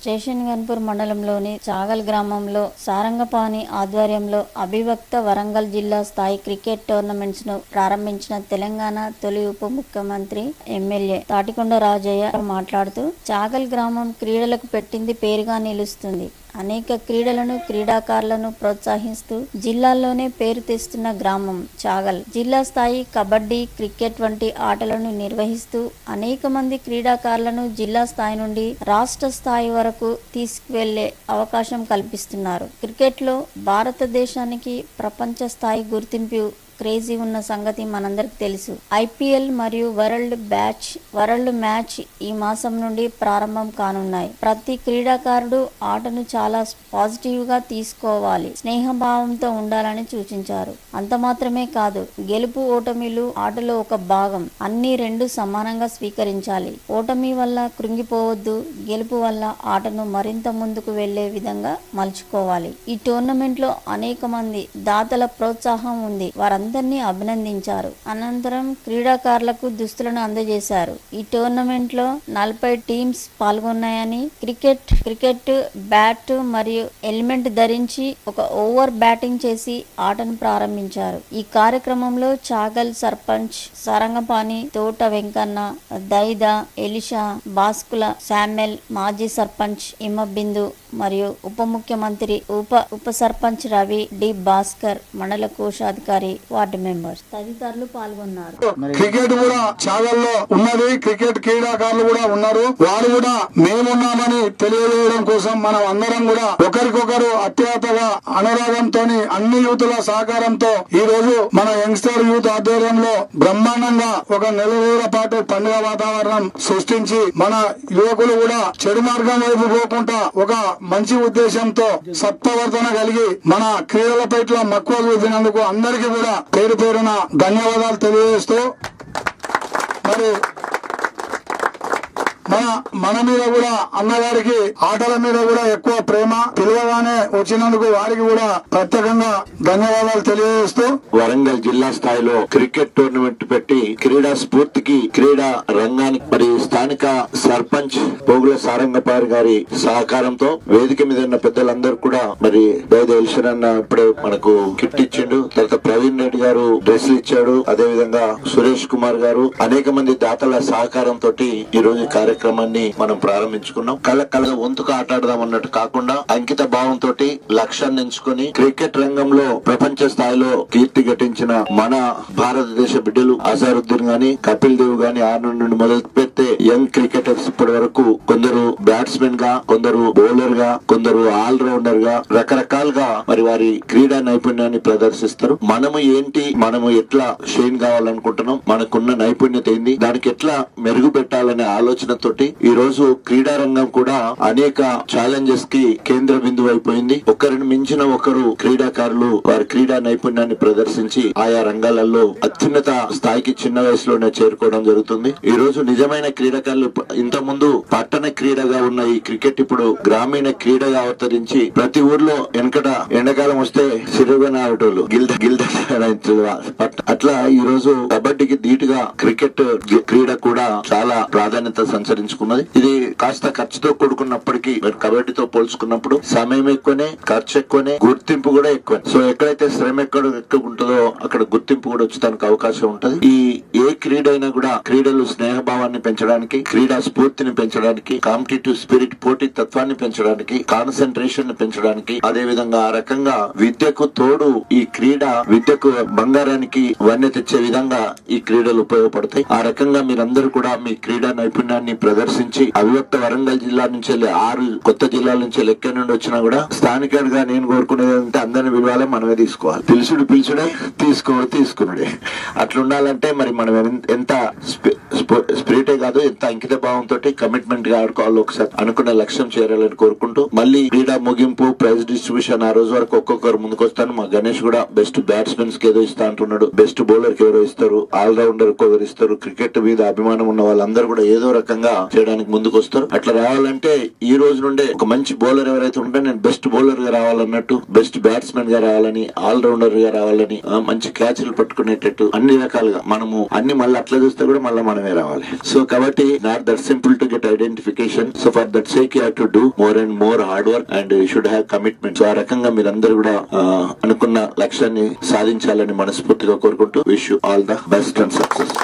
Station Ghanpur మండలంలోని చాగల్ గ్రామంలో సారంగపాణి ఆధ్వర్యంలో అభివక్త వరంగల్ జిల్లా స్థాయి క్రికెట్ టోర్నమెంట్స్ ను ప్రారంభించిన తెలంగాణ తొలి ఉప ముఖ్యమంత్రి ఎమ్మెల్యే తాటికొండ రాజయ్య మాట్లాడుతూ చాగల్ గ్రామం క్రీడలకు పెట్టింది పేరుగా నిలుస్తుంది. అనేక క్రీడలను క్రీడాకారులను ప్రోత్సహిస్తూ జిల్లాల్లోనే పేరు తెస్తున్న గ్రామం చాగల్. జిల్లా స్థాయి కబడ్డీ, క్రికెట్ వంటి ఆటలను నిర్వహిస్తూ అనేక మంది క్రీడాకారులను జిల్లా స్థాయి నుండి రాష్ట్ర స్థాయి వరకు తీసుకువెళ్లే అవకాశం కల్పిస్తున్నారు. క్రికెట్లో భారతదేశానికి ప్రపంచ స్థాయి గుర్తింపు క్రేజీ ఉన్న సంగతి మనందరికి తెలుసు. ఐపీఎల్ మరియు వరల్డ్ మ్యాచ్ ఈ మాసం నుండి ప్రారంభం కానున్నాయి. ప్రతి క్రీడాకారుడు ఆటను చాలా పాజిటివ్ గా తీసుకోవాలి, స్నేహభావంతో ఉండాలని సూచించారు. అంత మాత్రమే కాదు, గెలుపు ఓటమిలు ఆటలో ఒక భాగం, అన్ని రెండు సమానంగా స్వీకరించాలి. ఓటమి వల్ల కృంగిపోవద్దు, గెలుపు వల్ల ఆటను మరింత ముందుకు వెళ్లే విధంగా మలుచుకోవాలి. ఈ టోర్నమెంట్ లో అనేక మంది దాతల ప్రోత్సాహం ఉంది. అందరినీ అభినందించారు. అనంతరం క్రీడాకారులకు దుస్తులను అందజేశారు. ఈ టోర్నమెంట్ లో 40 టీమ్స్ పాల్గొన్నాయని, క్రికెట్ బ్యాట్ మరియు హెల్మెట్ ధరించి ఒక ఓవర్ బ్యాటింగ్ చేసి ఆటను ప్రారంభించారు. ఈ కార్యక్రమంలో చాగల్ సర్పంచ్ సారంగపాణి తోట వెంకన్న, దైద, ఎలిషా, బాస్కుల శామ్యుల్, మాజీ సర్పంచ్ ఇమ్మబిందు మరియు ఉప ముఖ్యమంత్రి ఉప సర్పంచ్ రవి, డి భాస్కర్, మండల కోశాధికారి, వార్డు మెంబర్స్ తదితరులు పాల్గొన్నారు. క్రికెట్ కూడా చాగల్లో ఉన్నది. క్రికెట్ క్రీడాకారులు కూడా ఉన్నారు. వారు కూడా మేమున్నామని తెలియజేయడం కోసం మనం అందరం కూడా ఒకరికొకరు అత్యాతగా అనురాగంతో అన్ని యూతుల సహకారంతో ఈ రోజు మన యంగ్స్టర్ యూత్ ఆధ్వర్యంలో బ్రహ్మాండంగా ఒక నెల రోజుల పాటు పండుగ వాతావరణం సృష్టించి మన యువకులు కూడా చెడు మార్గం వైపు పోకుండా ఒక మంచి ఉద్దేశంతో సత్ప్రవర్తన కలిగి మన క్రీడల పట్ల మక్కువ చూపినందుకు అందరికీ కూడా పేరు పేరున ధన్యవాదాలు తెలియజేస్తూ, మరి మన మీద కూడా అన్నగారికి ఆటల మీద కూడా ఎక్కువ ప్రేమ, పిలువగానే వచ్చినందుకు వారికి కూడా ప్రత్యేకంగా ధన్యవాదాలు తెలియజేస్తూ, వరంగల్ జిల్లా స్థాయిలో క్రికెట్ టోర్నమెంట్ పెట్టి క్రీడా స్ఫూర్తికి, క్రీడా రంగానికి మరి స్థానిక సర్పంచ్ పోగుల సారంగపారి గారి సహకారంతో వేదిక మీద ఉన్న పెద్దలందరూ కూడా మరి ఎలిషరన్న ఇప్పుడే మనకు కిట్ ఇచ్చిండు. తర్వాత ప్రవీణ్ రెడ్డి గారు డ్రెస్లు ఇచ్చాడు. అదే విధంగా సురేష్ కుమార్ గారు, అనేక మంది దాతల సహకారంతో ఈ రోజు కార్యక్రమాన్ని మనం ప్రారంభించుకున్నాం. కళ్ళ వంతుకు ఆటాడదాం అన్నట్టు కాకుండా అంకిత భావంతో లక్ష్యాన్ని ఎంచుకొని క్రికెట్ రంగంలో ప్రపంచ స్థాయిలో కీర్తి గటించిన మన భారతదేశ బిడ్డలు అజారుద్దీన్ గాని, కపిల్ దేవ్ గాని, ఆర్నల్డ్ నుండి మొదలు పెడితే యంగ్ క్రికెటర్స్ ఇప్పటి వరకు కొందరు బ్యాట్స్మెన్ గా, కొందరు బౌలర్ గా, కొందరు ఆల్ రౌండర్ గా రకరకాలుగా మరి వారి క్రీడా నైపుణ్యాన్ని ప్రదర్శిస్తారు. మనము ఎట్లా షైన్ కావాలనుకుంటున్నాం, మనకున్న నైపుణ్యత ఏంది, దానికి ఎట్లా మెరుగు పెట్టాలనే ఆలోచనతోటి ఈ రోజు క్రీడా రంగం కూడా అనేక ఛాలెంజెస్ కి కేంద్ర బిందువు అయిపోయింది. ఒకరిని మించిన ఒకరు క్రీడాకారులు వారి క్రీడా నైపుణ్యాన్ని ప్రదర్శించి ఆయా రంగాలలో అత్యున్నత స్థాయికి చిన్న వయసులోనే చేరుకోవడం జరుగుతుంది. ఈ రోజు నిజమైన క్రీడాకారులు ఇంత ముందు పట్టణ క్రీడగా ఉన్న ఈ క్రికెట్ ఇప్పుడు గ్రామీణ క్రీడగా అవతరించి ప్రతి ఊర్లో వెనకట ఎండాకాలం వస్తే సిరుగన ఆడేటోళ్ళు అట్లా ఈ రోజు కబడ్డీకి ధీటుగా క్రికెట్ క్రీడ కూడా చాలా ప్రాధాన్యత సంచరించుకున్నది. ఇది కాస్త ఖర్చుతో కూడుకున్నప్పటికీ కబడ్డీతో పోల్చుకున్నప్పుడు సమయం ఎక్కువనే, ఖర్చు ఎక్కువనే, గుర్తింపు కూడా ఎక్కువ. సో ఎక్కడైతే శ్రమ ఎక్కువ ఉంటుందో అక్కడ గుర్తింపు కూడా వచ్చేదానికి అవకాశం ఉంటది. ఏ క్రీడ అయినా కూడా క్రీడలు స్నేహభావాన్ని పెంచడానికి, క్రీడా స్ఫూర్తిని పెంచడానికి, కాంపిటేటివ్ స్పిరిట్ పోటీ తత్వాన్ని పెంచడానికి, కాన్సన్ట్రేషన్ ని పెంచడానికి, అదే విధంగా ఆ రకంగా విద్యకు తోడు ఈ క్రీడ విద్యకు బంగారానికి వన్నె తెచ్చే విధంగా ఈ క్రీడలు ఉపయోగపడతాయి. ఆ రకంగా మీరందరూ కూడా మీ క్రీడా నైపుణ్యాన్ని ప్రదర్శించి అవిభక్త వరంగల్ జిల్లా నుంచి 6 కొత్త జిల్లాల నుంచి ఎక్కడి నుండి వచ్చినా కూడా స్థానికంగా నేను కోరుకునేది అంటే అందరిని పిలవాలి, మనమే తీసుకోవాలి. పిలుచుడే తీసుకునుడే అట్లుండాలంటే మరి మనం ఎంత స్పిరిటే కాదు, ఎంత అంకిత భావంతో కమిట్మెంట్ గా ఆడుకోవాలి, ఒకసారి అనుకున్న లక్ష్యం చేరాలని కోరుకుంటూ మళ్ళీ క్రీడా ముగింపు, ప్రైజ్ డిస్ట్రిబ్యూషన్ ఆ రోజు వరకు ఒక్కొక్కరు ముందుకు వస్తాను. మా గణేష్ కూడా బెస్ట్ బ్యాట్స్మెన్స్ కి ఏదో ఇస్తా అంటున్నాడు, బెస్ట్ బౌలర్ కి ఎవరో ఇస్తారు, ఆల్ రౌండర్ కి ఎవరు ఇస్తారు. క్రికెట్ మీద అభిమానం ఉన్న వాళ్ళందరూ కూడా ఏదో రకంగా చేయడానికి ముందుకు వస్తారు. అట్లా రావాలంటే ఈ రోజు నుండే ఒక మంచి బౌలర్ ఎవరైతే ఉంటే నేను బెస్ట్ బౌలర్ గా రావాలన్నట్టు, బెస్ట్ బ్యాట్స్మెన్ గా రావాలని, ఆల్ రౌండర్ గా రావాలని, మంచి క్యాచ్లు పట్టుకునేటట్టు అన్ని రకాలుగా మనము అన్ని మళ్ళీ అట్లా చూస్తే కూడా మళ్ళీ మనం మనమే రావాలి. సో కాబట్టి not that simple to get identification. So for that sake you have to do more and more hard work and you should have commitment. So ఆ రకంగా మీరందరూ కూడా అనుకున్న లక్ష్యాన్ని సాధించాలని మనస్ఫూర్తిగా కోరుకుంటూ wish you all the best and success.